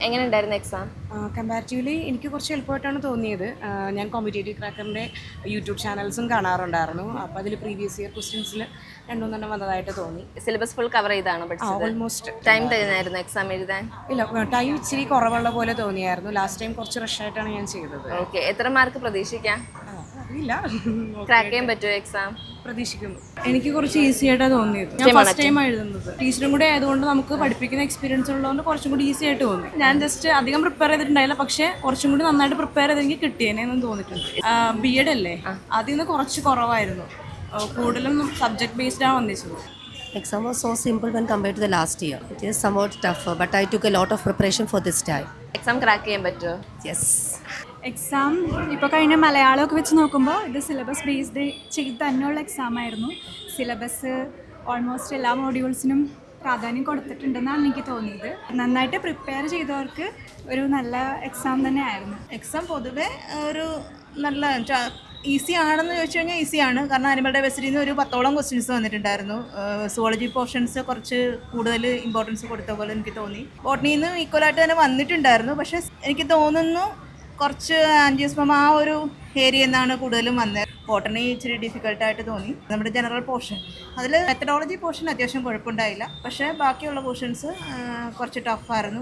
എങ്ങനെയുണ്ടായിരുന്നു exam? Comparatively എനിക്ക് കുറച്ച് എളുപ്പമായിട്ടാണ് തോന്നിയത്. ഞാൻ കോമ്പറ്റേറ്റീവ് ക്രാക്കറിൻ്റെ യൂട്യൂബ് ചാനൽസും കാണാറുണ്ടായിരുന്നു. അപ്പോൾ അതിൽ പ്രീവിയസ് ഇയർ ക്വസ്റ്റ്യൻസിൽ രണ്ടുമൂന്നെണ്ണം വന്നതായിട്ട് തോന്നി. സിലബസ് ഫുൾ കവർ ചെയ്താണോ പഠിച്ചത്? ഓൾമോസ്റ്റ്. ടൈം തരുന്നായിരുന്നു എക്സാം എഴുതാൻ? ഇല്ല, ടൈം ഇച്ചിരി കുറവുള്ള പോലെ തോന്നിയായിരുന്നു. ലാസ്റ്റ് ടൈം കുറച്ച് റഷായിട്ടാണ് ഞാൻ ചെയ്തത്. ഓക്കെ, എത്ര മാർക്ക് പ്രതീക്ഷിക്കാം? അറിയില്ല, ക്രാക്ക് ചെയ്യാൻ പറ്റുമോ എക്സാം? പ്രതീക്ഷിക്കുന്നു. എനിക്ക് കുറച്ച് ഈസി ആയിട്ടാണ് തോന്നിയത്. ഞാൻ ഫസ്റ്റ് ടൈം എഴുതുന്നത്. ടീച്ചറും കൂടെ ആയതുകൊണ്ട് നമുക്ക് പഠിപ്പിക്കുന്ന എക്സ്പീരിയൻസ് ഉള്ളതുകൊണ്ട് കുറച്ചും കൂടി ഈസി ആയിട്ട് തോന്നി. ഞാൻ ജസ്റ്റ് അധികം പ്രിപ്പയർ ചെയ്തിട്ടുണ്ടായില്ല, പക്ഷേ കുറച്ചും കൂടി നന്നായിട്ട് പ്രിപ്പയർ ചെയ്തെങ്കിൽ കിട്ടിയേനെന്ന് തോന്നിയിട്ടുണ്ട്. B.Ed അല്ലേ, അതിൽ നിന്ന് കുറച്ച് കുറവായിരുന്നു. കൂടുതലും സബ്ജക്ട് ബേസ്ഡ് ആണ് വന്നിച്ചത്. Exam was so simple when compared to the last year. It is somewhat tougher, but I took a lot of preparation for this time. Exam crack ചെയ്യാൻ പറ്റുമോ? Yes. എക്സാം ഇപ്പോൾ കഴിഞ്ഞ മലയാളമൊക്കെ വെച്ച് നോക്കുമ്പോൾ ഇത് സിലബസ് ബേസ്ഡ് ചെയ്ത് തന്നെയുള്ള എക്സാം ആയിരുന്നു. സിലബസ് ഓൾമോസ്റ്റ് എല്ലാ മോഡ്യൂൾസിനും പ്രാധാന്യം കൊടുത്തിട്ടുണ്ടെന്നാണ് എനിക്ക് തോന്നിയത്. നന്നായിട്ട് പ്രിപ്പയർ ചെയ്തവർക്ക് ഒരു നല്ല എക്സാം തന്നെ ആയിരുന്നു. എക്സാം പൊതുവെ ഒരു നല്ല ഈസി ആണെന്ന് ചോദിച്ചു കഴിഞ്ഞാൽ ഈസിയാണ്. കാരണം ആനിമൽ ഡൈവേഴ്സിറ്റിയിൽ നിന്ന് ഒരു 10ഓളം ക്വസ്റ്റ്യൻസ് വന്നിട്ടുണ്ടായിരുന്നു. സുവോളജി പോർഷൻസ് കുറച്ച് കൂടുതൽ ഇമ്പോർട്ടൻസ് കൊടുത്ത പോലെ എനിക്ക് തോന്നി. ബോട്ടണിയിൽ നിന്ന് ഈക്വലായിട്ട് തന്നെ വന്നിട്ടുണ്ടായിരുന്നു. പക്ഷേ എനിക്ക് തോന്നുന്നു കുറച്ച് ആൻജിയോസ്പം ആ ഒരു ഏരിയ എന്നാണ് കൂടുതലും വന്നത്. ബോട്ടണി ഇച്ചിരി ഡിഫിക്കൽട്ടായിട്ട് തോന്നി. നമ്മുടെ ജനറൽ പോർഷൻ അതിൽ മെത്തഡോളജി പോർഷൻ അത്യാവശ്യം കുഴപ്പമുണ്ടായില്ല. പക്ഷേ ബാക്കിയുള്ള പോർഷൻസ് കുറച്ച് ടഫായിരുന്നു.